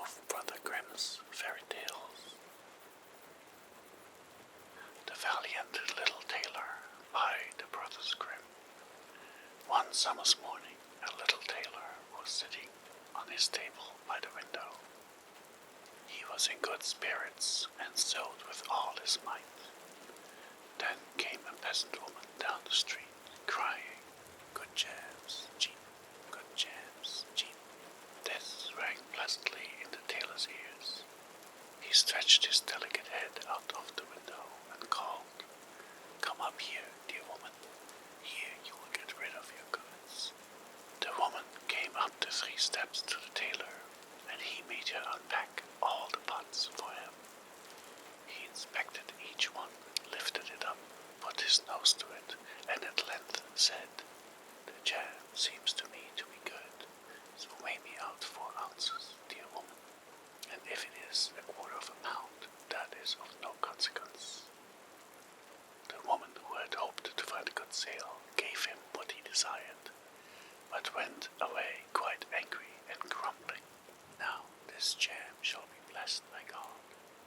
of Brother Grimm's Fairy Tales. The Valiant Little Tailor by the Brothers Grimm. One summer's morning, a little tailor was sitting on his table by the window. He was in good spirits and sewed with all his might. Then came a peasant woman down the street, crying, "Good jams, cheap, good jams, cheap." This rang pleasantly in the tailor's ears. He stretched his delicate head out of the window and called, "Come up here, dear woman. Here you will get rid of your goods." The woman came up the 3 steps to the tailor, and he made her unpack all the pots for him. He inspected each one, lifted it up, put his nose to it, and at length said, "The jam seems to me to be good, so weigh me out 4 ounces, dear woman. And if it is a quarter of a pound, that is of no consequence." The woman, who had hoped to find a good sale, gave him what he desired, but went away quite angry and grumbling. "Now this jam shall be blessed by God,"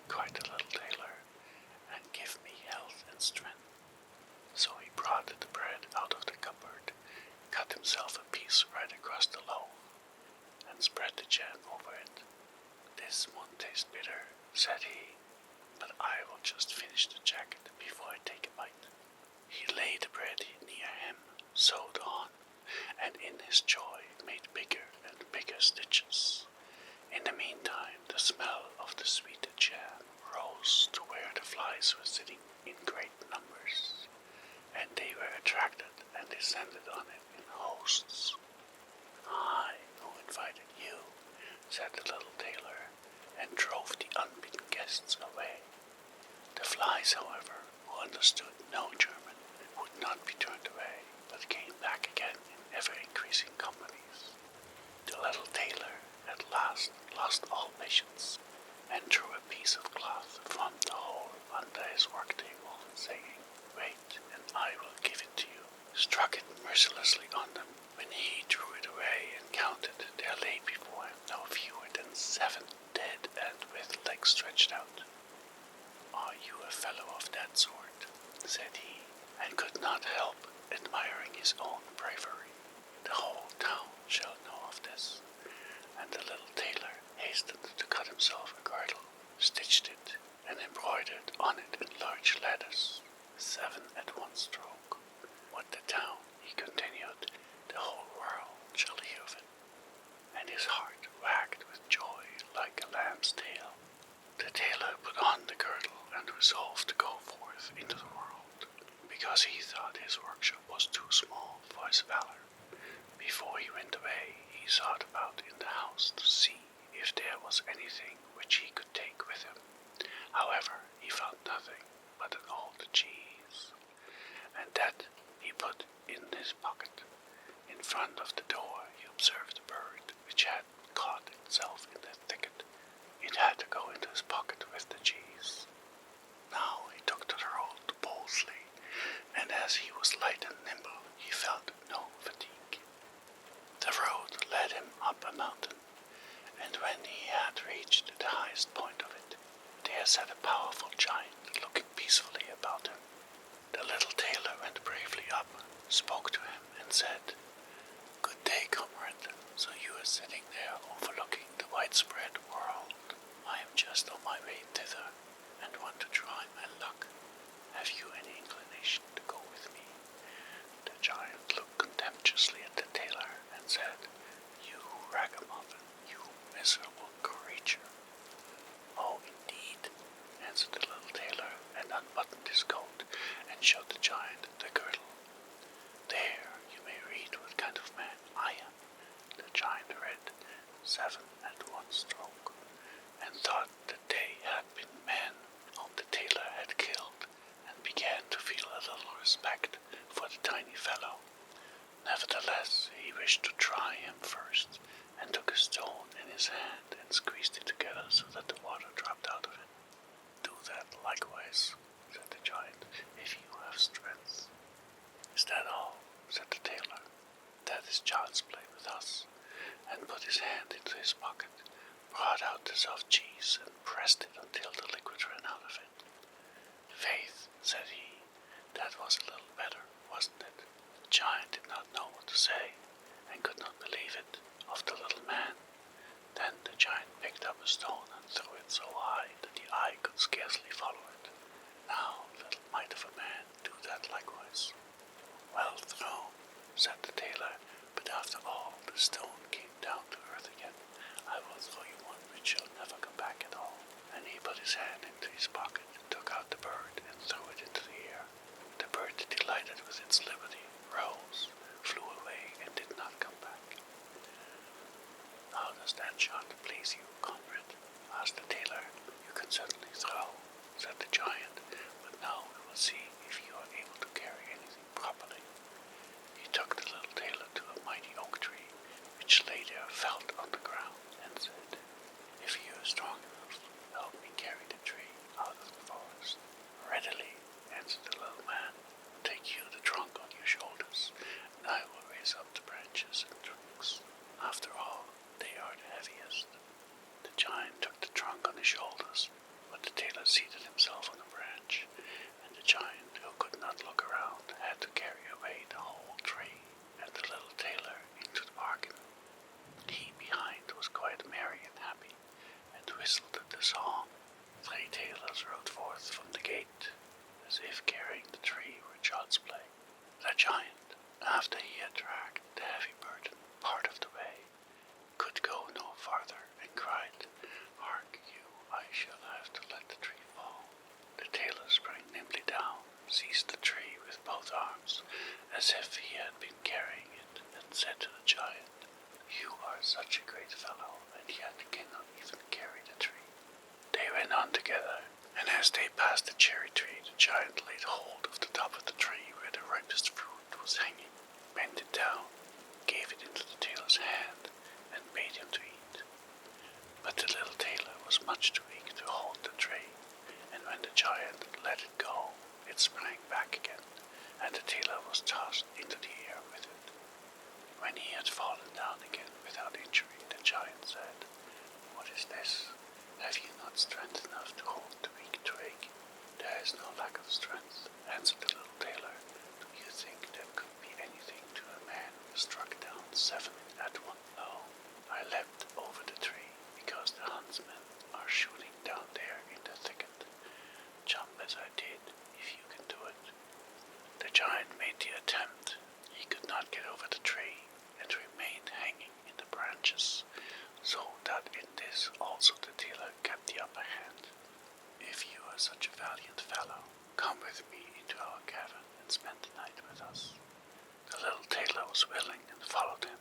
cried the little tailor, "and give me health and strength." So he brought the bread out of the cupboard, cut himself a piece right across the loaf, and spread the jam over it. "This won't taste bitter," said he, "but I will just finish the jacket before I take a bite." He laid the bread near him, sewed on, and in his joy made bigger and bigger stitches. In the meantime, the smell of the sweeter jam rose to where the flies were sitting in great numbers, and they were attracted and descended on it in hosts. "I who invited you," said the little tailor, and drove the unbidden guests away. The flies, however, who understood no German, would not be turned away, but came back again in ever-increasing companies. The little tailor at last lost all patience, and threw a piece of cloth from the hole under his work table, saying, "Wait, and I will give it to you," struck it mercilessly on them. When he drew it away and counted, there lay before him no fewer than 7 dead and with legs stretched out. "Are you a fellow of that sort?" said he, and could not help admiring his own bravery. "The whole town shall know of this." And the little tailor hastened to cut himself a girdle, stitched it, and embroidered on it in large letters, 7 at one stroke. "What the town," he continued, "the whole world shall hear of it." And his heart wagged with joy like a lamb's tail. The tailor put on the girdle and resolved to go forth into the world, because he thought his workshop was too small for his valor. Before he went away, he sought about in the house to see if there was anything which he could take with him. However, he found nothing but an old cheese, and that he put in his pocket. In front of the door he observed a bird which had caught itself in the thicket. It had to go into his pocket with the cheese. Now he took to the road boldly, and as he was light and nimble, he felt no fatigue. The road led him up a mountain, and when he had reached the highest point of it, there sat a powerful giant looking peacefully about him. The little tailor went bravely up, spoke to him, and said, "Good day, comrade. So you are sitting there overlooking the widespread world. I am just on my way thither, and want to try my luck. Have you any inclination to go with me?" The giant looked contemptuously at the tailor and said, "You ragamuffin, you miserable creature." "Oh, indeed," answered the little tailor, and unbuttoned his coat and showed the giant the girdle. "There you may read what kind of man I am." The giant read 7 at one stroke, and thought that they had been men whom the tailor had killed, and began to feel a little respect for the tiny fellow. Nevertheless, he wished to try him first, and took a stone in his hand and squeezed it together so that the water dropped out of it. "Do that likewise," said the giant, "if you have strength." "Is that all?" said the tailor. "That is child's play with us," and put his hand into his pocket, brought out the soft cheese and pressed it until the liquid ran out of it. "Faith," said he, "that was a little better, wasn't it?" The giant did not know what to say, and could not believe it of the little man. Then the giant picked up a stone and threw it so high that the eye could scarcely follow it. "Now, little mite of a man, do that likewise." "Well thrown," said the tailor, "but after all the stone came down to earth again. I will throw you one which shall never come back at all." And he put his hand into his pocket, took out the bird, and threw it into the air. The bird, delighted with its liberty, rose, flew away, and did not come back. "How does that shot please you, comrade?" asked the tailor. "You can certainly throw," said the giant, "but now we will see if you are able to carry anything properly." He took the little tailor to a mighty oak tree, which lay there felled on the ground, and said, "If you are strong enough, help me carry the tree out of the forest." "Readily," answered the little man. "Take you the trunk on your shoulders, and I will raise up the branches and trunks. After all, they are the heaviest." The giant took the trunk on his shoulders, but the tailor seated himself on a branch, and the giant, who could not look around, had to carry away the whole tree, and the little tailor into the bargain. He behind was quite merry and happy, and whistled the song. 3 tailors rode forth from the gate, as if carrying the tree were child's play. The giant, after he had dragged the heavy burden part of the way, could go no farther, and cried, "Hark you, I shall have to let the tree fall." The tailor sprang nimbly down, seized the tree with both arms, as if he had been carrying it, and said to the giant, "You are such a great fellow, and yet cannot even carry the tree." They went on together, and as they passed the cherry tree, the giant laid hold of the top of the tree where the ripest fruit was hanging, bent it down, gave it into the tailor's hand, and bade him to eat. But the little tailor was much too weak to hold the tree, and when the giant let it go, it sprang back again, and the tailor was tossed into the air with it. When he had fallen down again without injury, the giant said, "What is this? Have you not strength enough to hold the weak twig?" "There is no lack of strength," answered the little tailor. "Do you think there could be anything to a man who struck down 7 at one blow? I leapt over the tree because the huntsmen are shooting down there in the thicket. Jump as I did, if you can do it." The giant made the attempt. He could not get over the tree, and remained hanging in the branches, so that in this also the tailor kept the upper hand. "If you are such a valiant fellow, come with me into our cavern and spend the night with us." The little tailor was willing and followed him.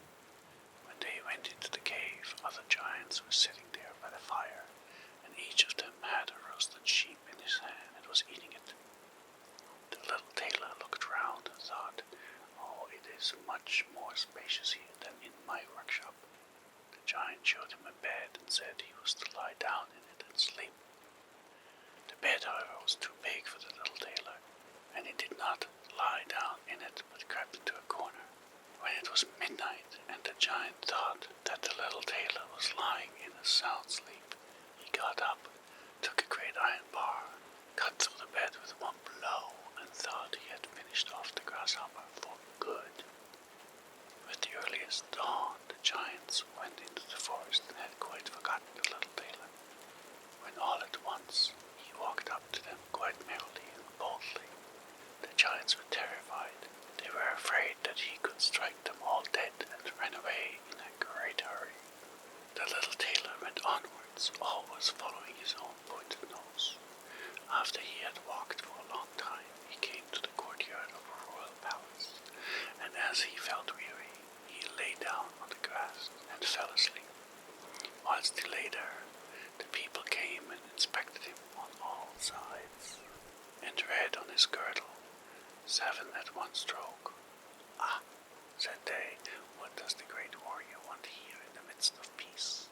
When they went into the cave, other giants were sitting there by the fire, and each of them had a roasted sheep in his hand and was eating it. The little tailor looked round and thought, "Oh, it is much more spacious here than in my workshop." The giant showed him a bed and said he was to lie down in it and sleep. The bed, however, was too big for the little tailor, and he did not lie down in it, but crept into a corner. When it was midnight, and the giant thought that the little tailor was lying in a sound sleep, he got up, took a great iron bar, cut through the bed with one blow, and thought he had finished off the grasshopper for good. With the earliest dawn, the giants went into the forest and had quite forgotten the little tailor, when all at once he walked up to them quite merrily and boldly. The giants were terrified. They were afraid that he could strike them all dead, and ran away in a great hurry. The little tailor went onwards, always following his own pointed nose. After he had walked for a long time, he came to the courtyard of a royal palace, and as he felt weary, he lay down on the grass and fell asleep. Whilst he lay there, the people came and inspected him on all sides, and read on his girdle, 7 at one stroke. "Ah," said they, "what does the great warrior want here in the midst of peace?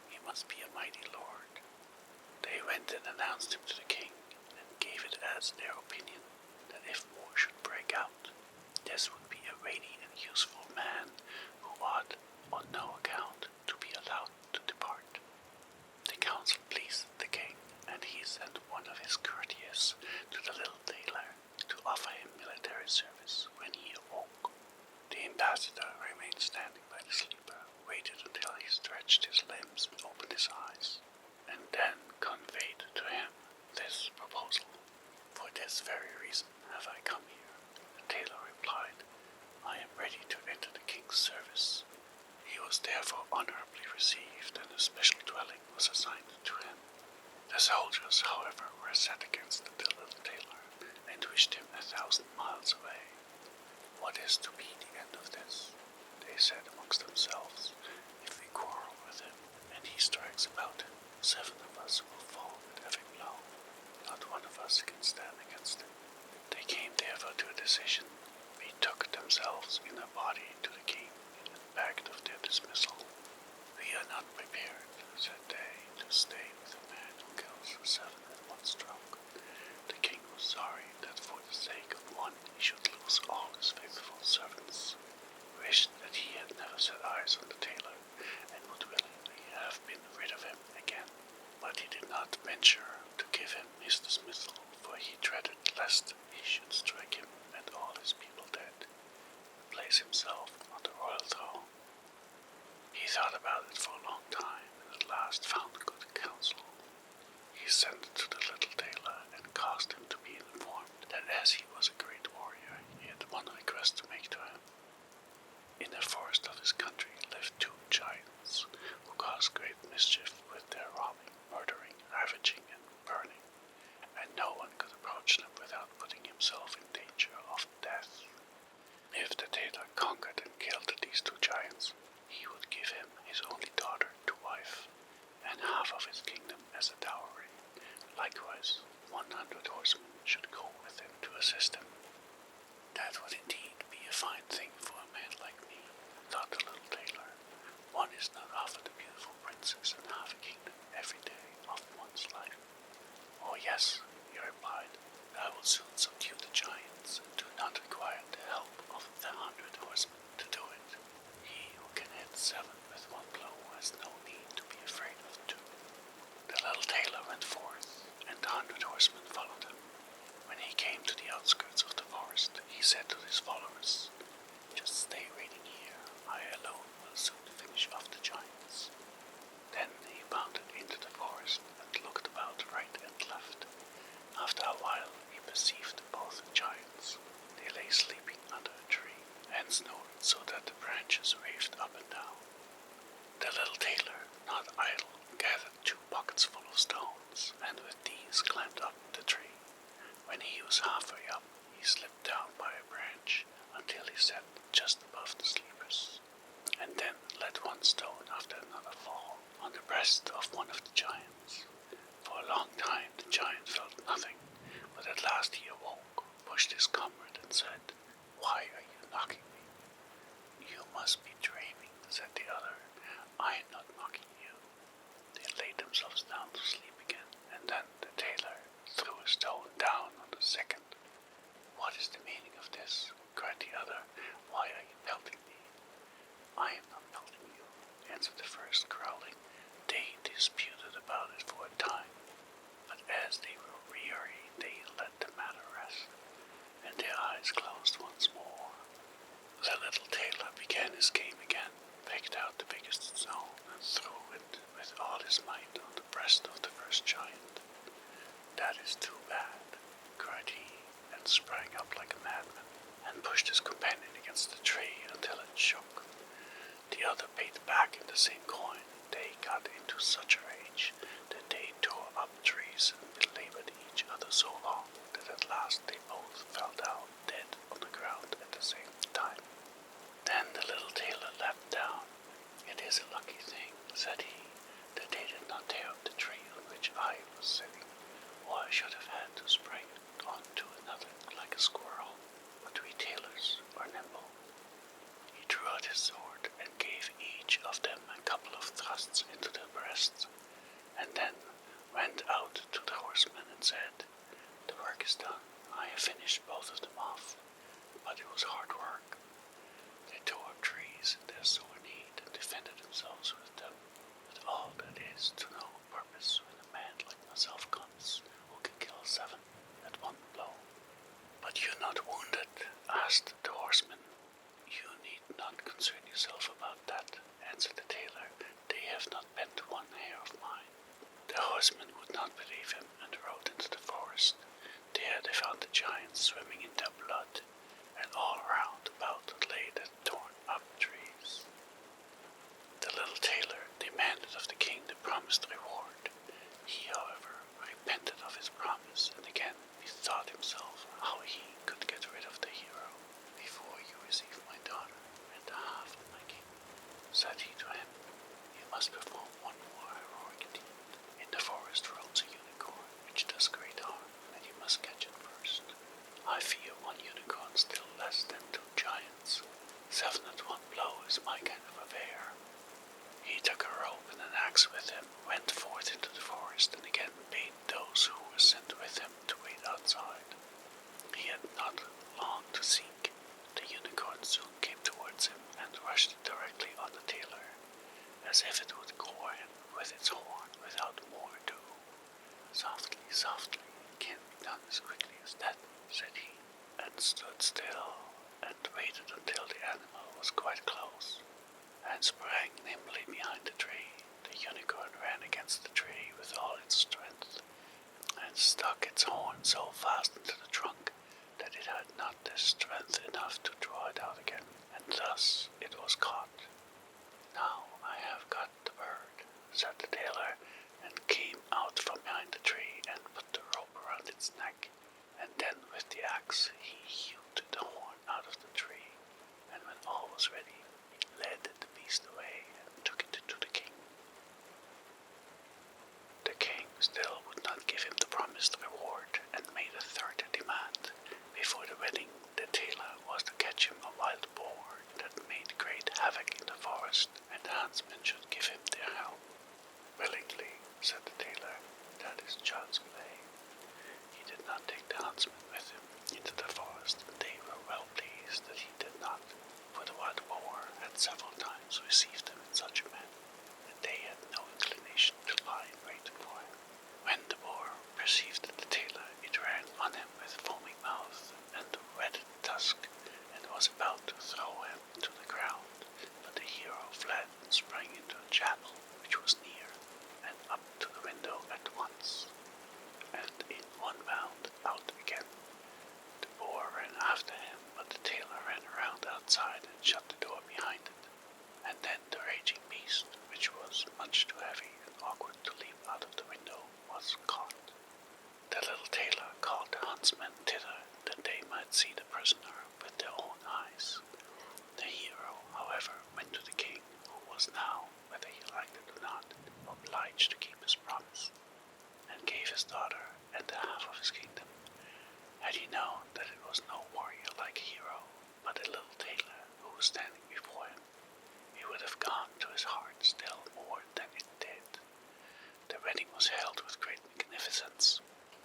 He must be a mighty lord." They went and announced him to the king, and gave it as their opinion that if war should break out, this would be a ready and useful man who ought on no account to be allowed to depart. was assigned to him. The soldiers, however, were set against the little tailor and wished him 1,000 miles away. What is to be the end of this? They said amongst themselves. If we quarrel with him, and he strikes about him, 7 of us will fall at every blow. Not one of us can stand against him. They came therefore to a decision, betook themselves in a body to the king, and begged of their dismissal. We are not prepared, said they, to stay with a man who kills 7 at one stroke. The king was sorry that for the sake of one he should lose all his faithful servants, wished that he had never set eyes on the tailor, and would willingly have been rid of him again. But he did not venture to give him his dismissal, for he dreaded lest he should strike him and all his people dead, place himself on the royal throne. He thought about it for a long time, and at last found good counsel. He sent to the little tailor and caused him to be informed that as he was a great warrior, he had one request to make to him. In the forest of his country lived 2 giants, who caused great mischief with their robbing, murdering, ravaging, and burning, and no one could approach them without putting himself in danger of death. If the tailor conquered and killed these 2 giants, he would give him his only daughter to wife, and half of his kingdom as a dowry. Likewise, 100 horsemen should go with him to assist him. That would indeed be a fine thing for a man like me, thought the little tailor. One is not offered a beautiful princess and half a kingdom every day of one's life. Oh yes, he replied, I will soon subdue the giants, and do not require the help of the 100 horsemen to do it. He who can hit 7 with one blow has no need to be afraid of 2. The little tailor went forth, and the 100 horsemen followed him. When he came to the outskirts of the forest, he said to his followers, Just stay waiting here, I alone will soon finish off the giants. Then he bounded into the forest and looked about right and left. After a while he perceived both giants. They lay sleeping under a tree, and snored so that the branches waved up and down. The little tailor, not idle, gathered 2 buckets full of stones, and with these climbed up the tree. When he was halfway up, he slipped down by a branch until he sat just above the sleepers, and then let one stone after another fall on the breast of one of the giants. For a long time the giant felt nothing, but at last he awoke, pushed his comrade, and said, Why are you knocking me? You must be dreaming, said the other. I am not knocking you. They laid themselves down to sleep again, and then the tailor threw a stone down on the second. What is the meaning of this? Cried the other. Why are you pelting me? I am not pelting you, answered the first, growling. They disputed about it for a time, but as they were weary, they let the matter rest, and their eyes closed once more. The little tailor began his game again, picked out the biggest stone, and threw it with all his might on the breast of the first giant. That is too bad, cried he, and sprang up like a madman, and pushed his companion against the tree until it shook. The other paid back in the same coin. They got into such a rage that they tore up trees and belabored each other so long that at last they both fell down dead on the ground at the same time. Then the little tailor leapt down. It is a lucky thing, said he, that they did not tear up the tree on which I was sitting, or I should have had to spring on to another like a squirrel. But we tailors are nimble. He drew out his sword and gave each of them a couple of thrusts into their breasts, and then went out to the horsemen and said, The work is done. I have finished both of them off, but it was hard work. They tore up trees in their sore need and defended themselves with them. But all that is to no purpose when a man like myself comes, who can kill 7 at one blow. But you're not wounded? Asked the horseman. You need not concern yourself about that, answered the tailor. They have not bent 1 hair of mine. The horsemen would not believe him and rode into the forest. There they found the giants swimming in their blood, and all round about lay the torn up trees. The little tailor demanded of the king the promised them went forth into the forest and again bade those who were sent with him to wait outside. He had not long to seek. The unicorn soon came towards him and rushed directly on the tailor, as if it would gore him with its horn without more ado. "Softly, softly, it can't be done as quickly as that," said he, and stood still and waited until the animal was quite close, and sprang nimbly behind the tree. The unicorn ran against the tree with all its strength, and stuck its horn so fast into the trunk that it had not the strength enough to draw it out again, and thus it was caught. "Now I have got the bird," said the tailor, and came out from behind the tree and put the rope around its neck, and then with the axe he hewed the horn out of the tree, and when all was ready, he led the beast away and took it to the king. The king still would not give him the promised reward, and made a third demand. Before the wedding, the tailor was to catch him a wild boar that made great havoc in the forest, and the huntsmen should give him their help. "Willingly," said the tailor, "that is child's play." He did not take the huntsmen with him into the forest, and they were well pleased that he did not, for the wild boar had several times received them in such a manner that they had no inclination to lie in wait for him. When the boar perceived the tailor, it ran on him with foaming mouth and whetted tusk, and was about to throw him to the ground, but the hero fled and sprang into a chapel which was near, and up to the window at once, and in one bound out again. The boar ran after him, but the tailor ran around outside and shut the door behind it, and then the raging beast, which was much too heavy and awkward to leap out of the window, was caught. The little tailor called the huntsmen thither that they might see the prisoner with their own eyes. The hero, however, went to the king, who was now, whether he liked it or not, obliged to keep his promise, and gave his daughter and the half of his kingdom. Had he known that it was no warrior like a hero, but a little tailor who was standing before him, he would have gone to his heart still more than it did. The wedding was held with great magnificence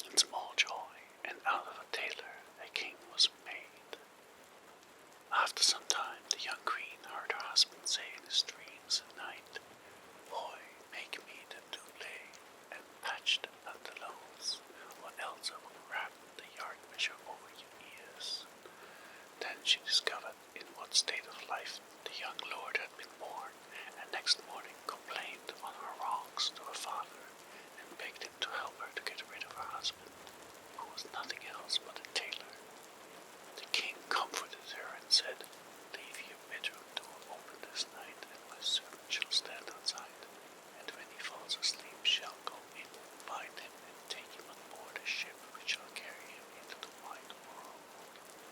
and small joy, and out of a tailor a king was made. After some time, the young queen heard her husband say in his dreams at night, "Boy, make me the doublet and patch the pantaloons, or else I will wrap the yard measure over your ears." Then she discovered in what state of life the young lord had been born, and next morning complained on her wrongs to her father, and begged him to help her to get rid of her husband, who was nothing else but a tailor. The king comforted her and said, "Leave your bedroom door open this night, and my servant shall stand outside, and when he falls asleep shall go in, bind him, and take him on board a ship which shall carry him into the wide world."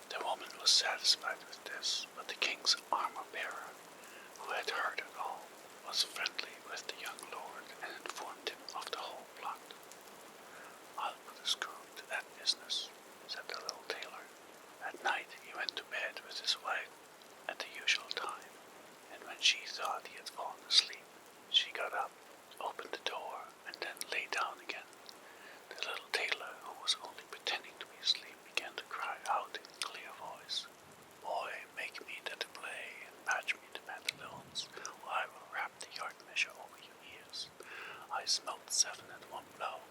The woman was satisfied with this, but the king's armor-bearer, who had heard it all, was friendly with the young lord and informed him of the whole plot. "I'll put a screw to that business," said the little tailor. At night he went to bed with his wife at the usual time, and when she thought he had fallen asleep, she got up, opened the door, and then lay down again. The little tailor, who was only pretending to be asleep, began to cry out in a clear voice, "Boy, make me the doublet and patch me the pantaloons, or I will wrap the yard measure over your ears. I smote 7 at one blow.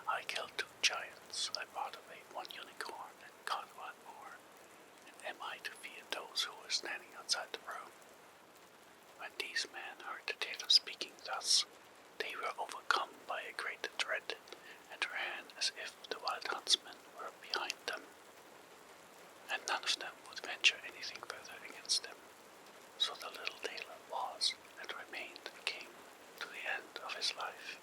I killed 2 giants. I brought away 1 unicorn and caught 1 more. And am I to fear those who were standing outside the room?" When these men heard the tailor speaking thus, they were overcome by a great dread, and ran as if the wild huntsmen were behind them, and none of them would venture anything further against them. So the little tailor was and remained king to the end of his life.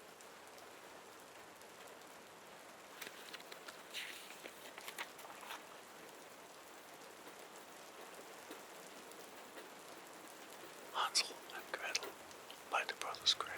Hansel and Gretel by the Brothers Grimm.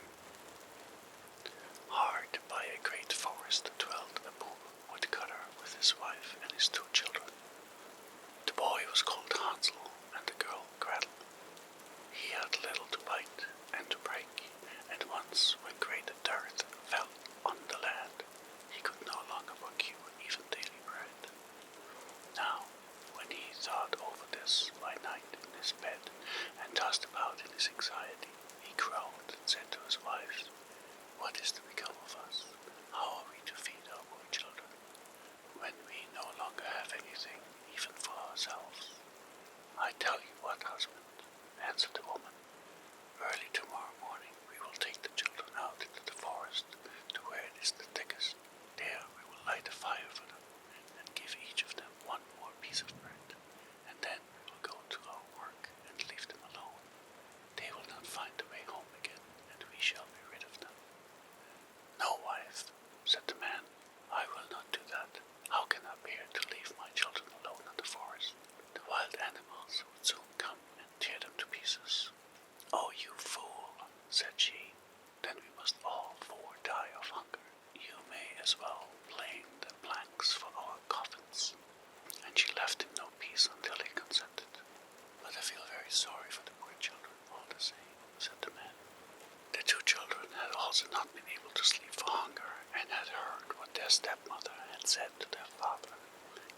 sleep for hunger and had heard what their stepmother had said to their father,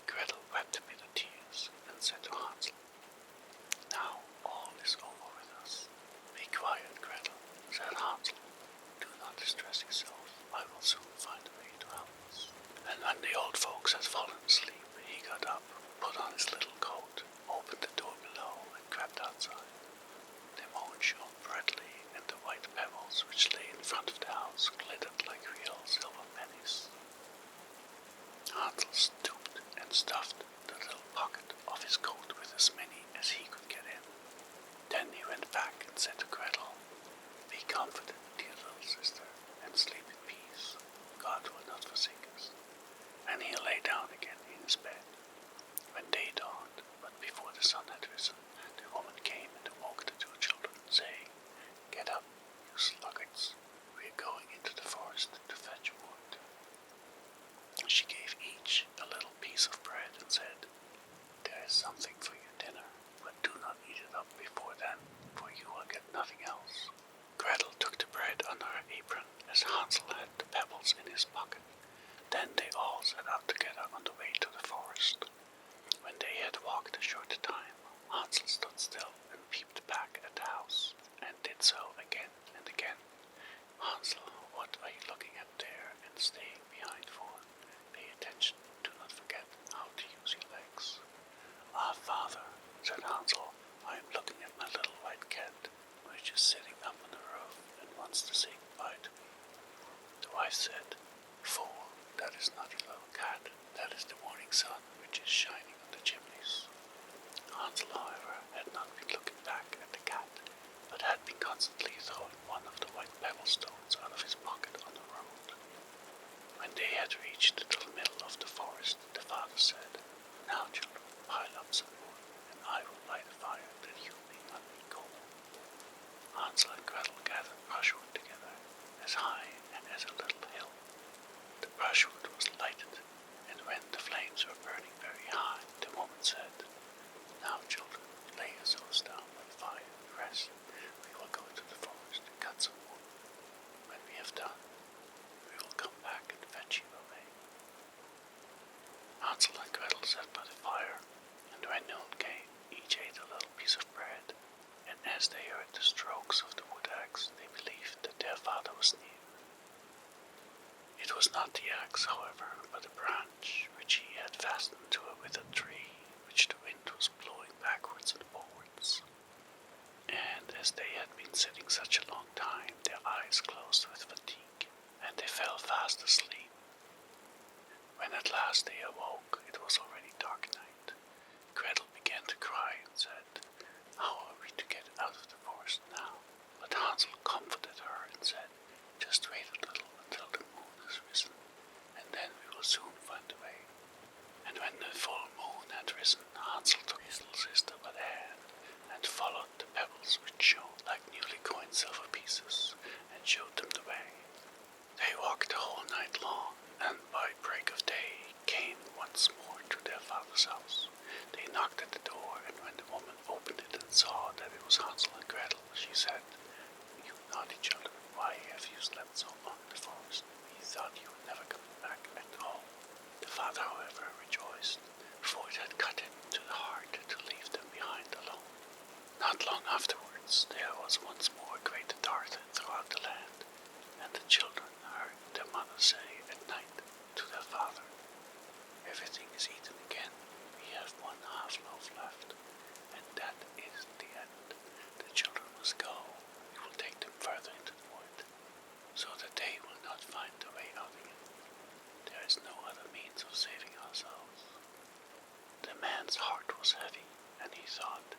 Gretel wept bitter tears and said to Hansel, "Now all is over with us." "Be quiet, Gretel," said Hansel. "Do not distress yourself. I will soon find a way to help us." And when the old folks had fallen asleep, he got up, put on his little coat, opened the door below, and crept outside. The moon shone brightly, and the white pebbles which lay in front of the house glittered like real silver pennies. Hansel stooped and stuffed the little pocket of his coat with as many as he could get in. Then he went back and said to Gretel, "Be comforted, dear little sister, and sleep in peace. God will not forsake us." And he lay down again in his bed. When day dawned, but before the sun had risen, the woman came and awoke the two children, saying, "Get up, you sluggards. We are going into the forest to fetch wood." She gave each a little piece of bread and said, "There is something for your dinner, but do not eat it up before then, for you will get nothing else." Gretel took the bread under her apron, as Hansel had the pebbles in his pocket. Then they all set out together on the way to the forest. When they had walked a short time, Hansel stood still and peeped back at the house, and did so again and again. "Hansel, what are you looking at there and staying behind for? Pay attention, do not forget how to use your legs." "Ah, father," said Hansel, "I am looking at my little white cat, which is sitting up on the roof and wants to say goodbye to me." The wife said, "Fool, that is not your little cat, that is the morning sun which is shining on the chimneys." Hansel, however, had not been looking back at the cat, but had been constantly throwing one of the white pebble stones out of his pocket on the road. When they had reached the middle of the forest, the father said, "Now, children, pile up some wood, and I will light a fire that you may not be cold." Hansel and Gretel gathered brushwood together, as high and as a little hill. The brushwood was lighted, and when the flames were burning very high, the woman said, "Now, children, lay yourselves down by the fire and rest. We will go to the forest and cut some wood. When we have done, we will come back and fetch you away." Hansel and Gretel sat by the fire, and when noon came, each ate a little piece of bread, and as they heard the strokes of the wood axe, they believed that their father was near. It was not the axe, however, but a branch which he had fastened to a withered tree, which the wind was blowing backwards and forwards. And as they had been sitting such a long time, their eyes closed with fatigue, and they fell fast asleep. When at last they awoke, it was already dark night. Gretel began to cry and said, "How are we to get out of the forest now?" But Hansel comforted her and said, "Just wait a little until the moon has risen, and then we will soon find a way." And when the full moon had risen, Hansel took his little sister by the hand and followed the pebbles which shone like newly coined silver pieces, and showed them the way. They walked the whole night long, and by break of day came once more to their father's house. They knocked at the door, and when the woman opened it and saw that it was Hansel and Gretel, she said, "You naughty children, why have you slept so long in the forest? We thought you would never come back at all." The father, however, rejoiced, for it had cut him to the heart to leave them behind alone. Not long afterwards, there was once more great dark throughout the land, and the children heard their mother say at night to their father, "Everything is eaten again. We have one half loaf left, and that is the end. The children must go. We will take them further into the wood, so that they will not find the way out again. There is no other means of saving ourselves." The man's heart was heavy, and he thought,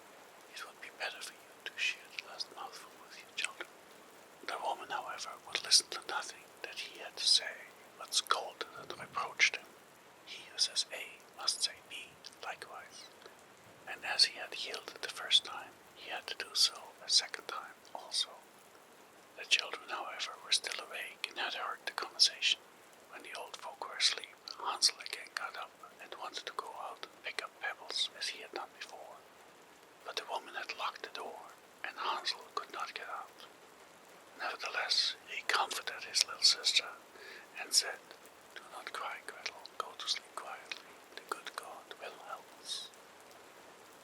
"It would be better for you to share the last mouthful with your children." The woman, however, would listen to nothing that he had to say, but scolded and reproached him. He who says A must say B likewise, and as he had yielded the first time, he had to do so a second time also. The children, however, were still awake and had heard the conversation. When the old folk were asleep, Hansel again got up and wanted to go out and pick up pebbles as he had done before. But the woman had locked the door, and Hansel could not get out. Nevertheless, he comforted his little sister and said, "Do not cry, Gretel, go to sleep quietly, the good God will help us."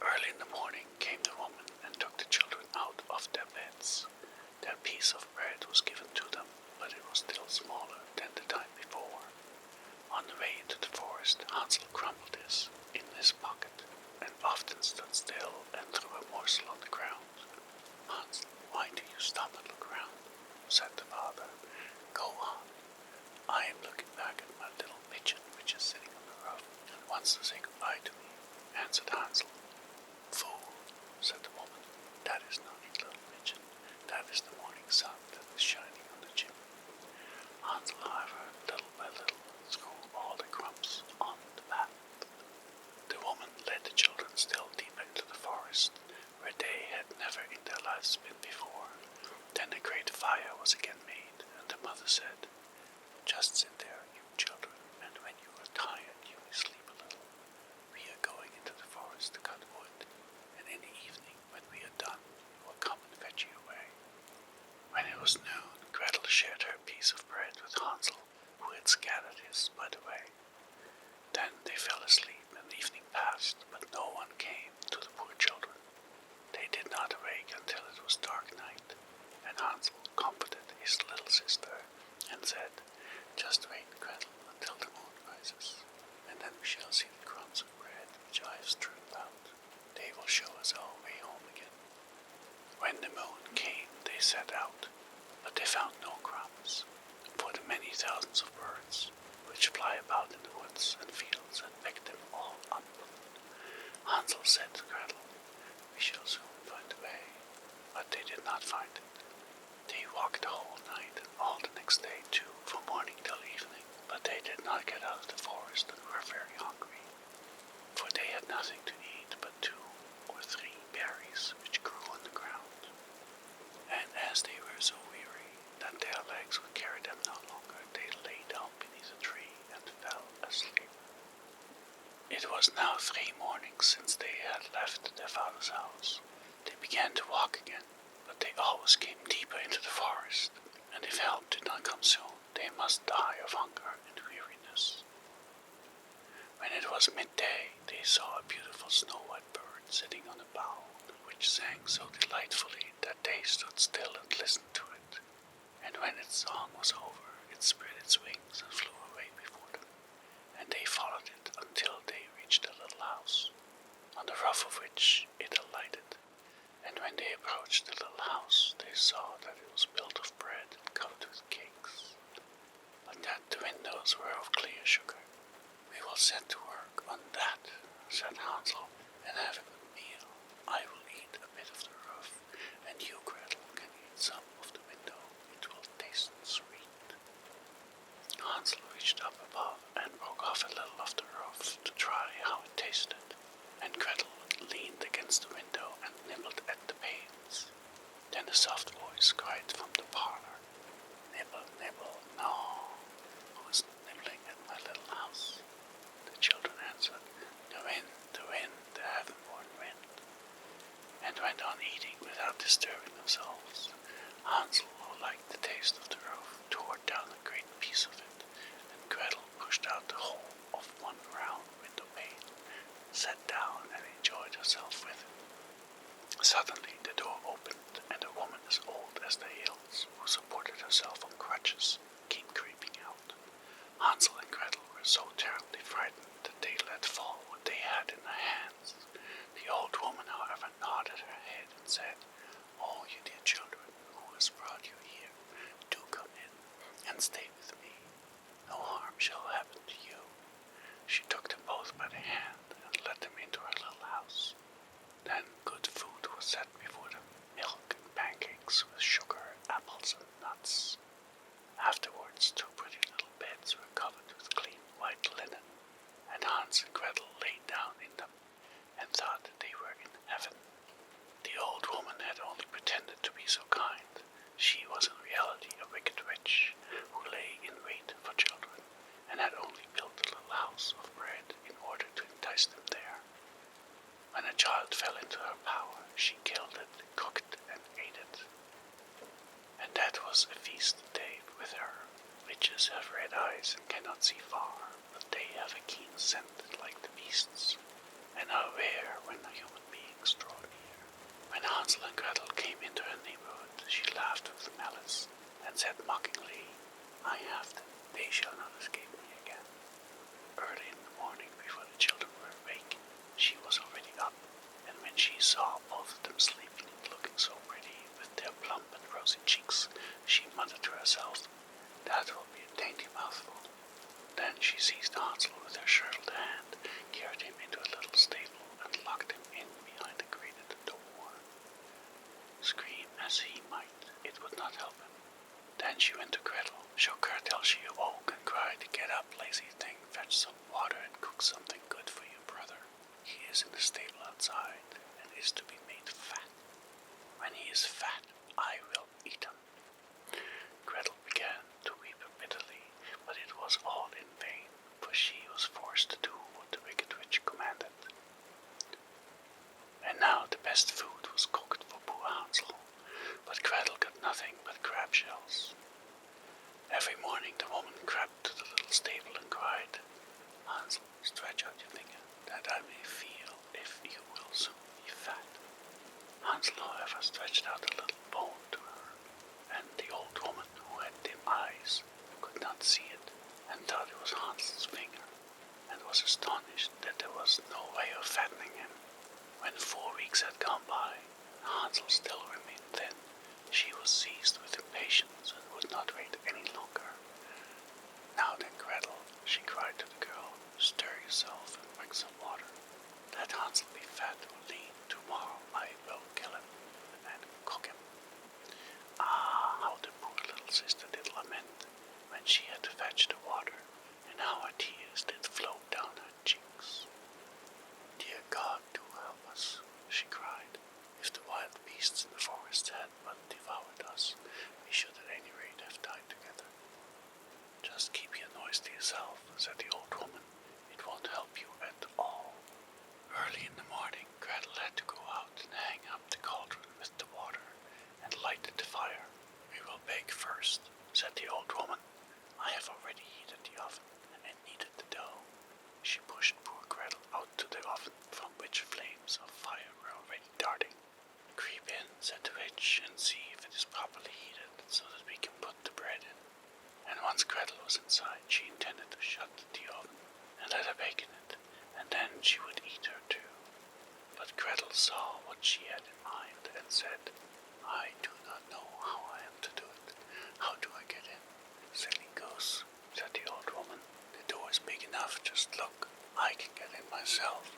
Early in the morning came the woman and took the children out of their beds. Their piece of bread was given to them, but it was still smaller than the time before. On the way into the forest, Hansel crumbled this in his pocket, and often stood still and threw a morsel on the ground. "Hansel, why do you stop and look around?" said the father. "Go on. I am looking back at my little pigeon which is sitting on the roof and wants to say goodbye to me," answered Hansel. "Fool," said the woman, "that is not a little pigeon. That is the morning sun that is shining on the chimney." Hansel, however, little by little, threw all the crumbs on the path. The woman led the children still deeper into the forest, where they had never in their lives been before. Then a great fire was again made, and the mother said, "Just sit there, you children, and when you are tired you may sleep a little. We are going into the forest to cut wood, and in the evening, when we are done, we will come and fetch you away." When it was noon, Gretel shared her piece of bread with Hansel, who had scattered his by the way. Then they fell asleep, and evening passed, but no one came to the poor children. They did not awake until it was dark night, and Hansel comforted his little sister and said, "Just wait, Gretel, until the moon rises, and then we shall see the crumbs of bread which I have strewn about. They will show us our way home again." When the moon came, they set out, but they found no crumbs, for the many thousands of birds which fly about in the woods and fields had picked them all up. Hansel said to Gretel, "We shall soon find a way," but they did not find it. They walked the whole night and all the next day too, from morning till evening, but they did not get out of the forest and were very hungry, for they had nothing to eat but 2 or 3 berries which grew on the ground. And as they were so weary that their legs would carry them no longer, they lay down beneath a tree and fell asleep. It was now 3 mornings since they had left their father's house. They began to walk again, but they always came deeper into the forest, and if help did not come soon, they must die of hunger and weariness. When it was midday, they saw a beautiful snow-white bird sitting on a bough, which sang so delightfully that they stood still and listened to it. And when its song was over, it spread its wings and flew away before them, and they followed it until they reached a little house, on the roof of which it alighted. And when they approached the little house, they saw that it was built of bread and covered with cakes, but that the windows were of clear sugar. "We will set to work on that," said Hansel, "and have a good meal. I will eat a bit of the roof, and you, Gretel, can eat some of the window. It will taste sweet." Hansel reached up above and broke off a little of the roof to try how it tasted, and Gretel leaned against the window and nibbled at the panes. Then a soft voice cried from the parlor, "Nibble, nibble, no. Who is nibbling at my little house?" The children answered, the wind, the heaven-born wind," and went on eating without disturbing themselves. Hansel, who liked the taste of the roof, tore down a great piece of it, and Gretel pushed out the whole of one round window pane, sat down and enjoyed herself with it. Suddenly the door opened, and a woman as old as the hills, who supported herself on crutches, came creeping eyes and cannot see far, but they have a keen scent like the beasts, and are aware when a human beings draw near. When Hansel and Gretel came into her neighborhood, she laughed with malice, and said mockingly, "I have them, they shall not escape me again." Early in the morning, before the children were awake, she was already up, and when she saw both of them sleeping and looking so pretty, with their plump and rosy cheeks, she muttered to herself, "That will be a dainty mouthful." Then she seized Hansel with her shriveled hand, carried him into a little stable, and locked him in behind a grated door. Scream as he might, it would not help him. Then she went to Gretel, shook her till she awoke, and cried, "Get up, lazy thing, fetch some water and cook something good for your brother. He is in the stable outside, and is to be made fat. When he is fat, I will eat him." Gretel began to weep bitterly, but it was all in vain, for she was forced to do what the wicked witch commanded. And now the best food was cooked for poor Hansel, but Gretel got nothing but crab shells. Every morning the woman crept to the little stable and cried, "Hansel, stretch out your finger, that I may feel if you will soon be fat." Hansel, however, stretched out a little bone to her, and the old woman, who had dim eyes, could not see it, and thought it was Hansel's finger, and was astonished that there was no way of fattening him. When 4 weeks had gone by, and Hansel still remained thin, she was seized with impatience and would not wait any longer. "Now then, Gretel," she cried to the girl, "stir yourself and bring some water. Let Hansel be fat or lean. Tomorrow I will kill him and cook him." Ah, how the poor little sister did lament when she had to fetch the water, and how her tears did flow down her cheeks. "Dear God, do help us," she cried. "If the wild beasts in the forest had but devoured us, we should at any rate have died together." "Just keep your noise to yourself," said the old woman. "It won't help you at all." Early in the morning, Gretel had to go out and hang up the cauldron with the water, and lighted the fire. "We will bake first," said the old woman. "I have already heated the oven and kneaded the dough." She pushed poor Gretel out to the oven, from which flames of fire were already darting. "Creep in," said the witch, "and see if it is properly heated, so that we can put the bread in." And once Gretel was inside, she intended to shut the oven and let her bake in it, and then she would eat her too. But Gretel saw what she had in mind, and said, "I do not know how I am to do it. How do I get in?" "Silly goose," said the old woman, "the door is big enough, just look. I can get in myself."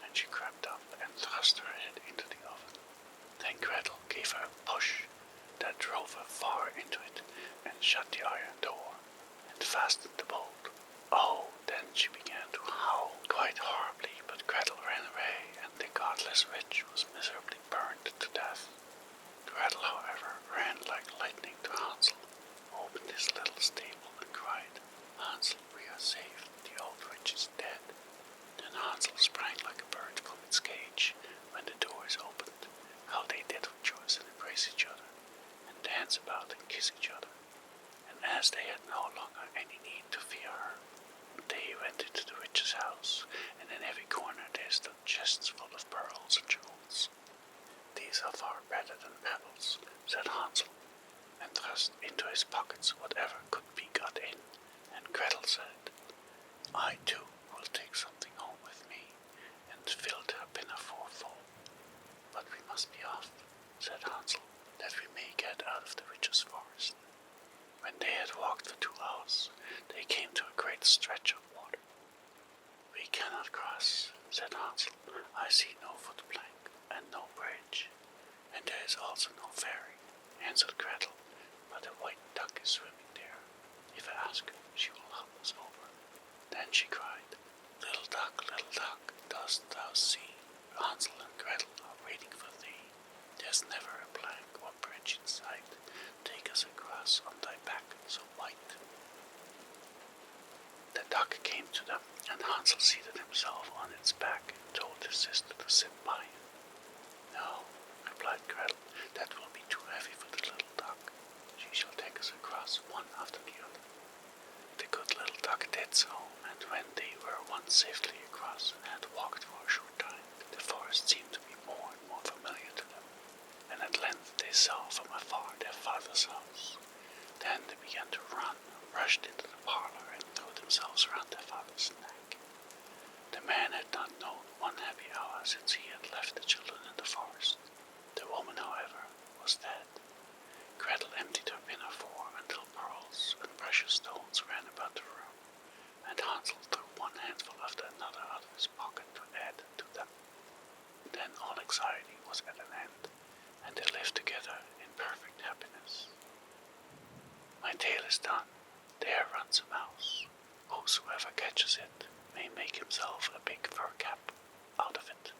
And she crept up and thrust her head into the oven. Then Gretel gave her a push that drove her far into it, and shut the iron door, and fastened the bolt. Oh, then she began to howl quite horribly, but Gretel ran away, and the godless witch was miserably burned to death. Gretel, however, ran like lightning to Hansel, opened his little stable, and cried, "Hansel, we are safe, the old witch is dead." Then Hansel sprang like a bird from its cage when the door is opened. How they did rejoice and embrace each other, and dance about and kiss each other. And as they had no longer any need to fear her, they went into the witch's house, and in every corner there stood chests full of pearls and jewels. "These are far better than pebbles," said Hansel, and thrust into his pockets whatever could be got in, and Gretel said, "I too will take something home with me," and filled her pinafore full. "But we must be off," said Hansel, "that we may get out of the witch's forest." When they had walked for 2 hours, they came to a great stretch of water. "We cannot cross," said Hansel. "I see no footplank and no bridge, and there is also no ferry," answered Gretel, "but a white duck is swimming there. If I ask her, she will help us over." Then she cried, little duck, dost thou see? Hansel and Gretel are waiting for thee. There's never a plank or bridge in sight. Take us across on thy back so white." The duck came to them, and Hansel seated himself on its back and told his sister to sit by him. "No," replied Gretel, "that will be too heavy for the little duck. She shall take us across one after the other." The did so, and when they were once safely across and had walked for a short time, the forest seemed to be more and more familiar to them, and at length they saw from afar their father's house. Then they began to run, rushed into the parlor, and threw themselves round their father's neck. The man had not known one happy hour since he had left the children in the forest. The woman, however, was dead. Gretel emptied her pinafore until pearls and precious stones ran about the room, and Hansel threw one handful after another out of his pocket to add to them. Then all anxiety was at an end, and they lived together in perfect happiness. My tale is done. There runs a mouse. Whosoever catches it may make himself a big fur cap out of it.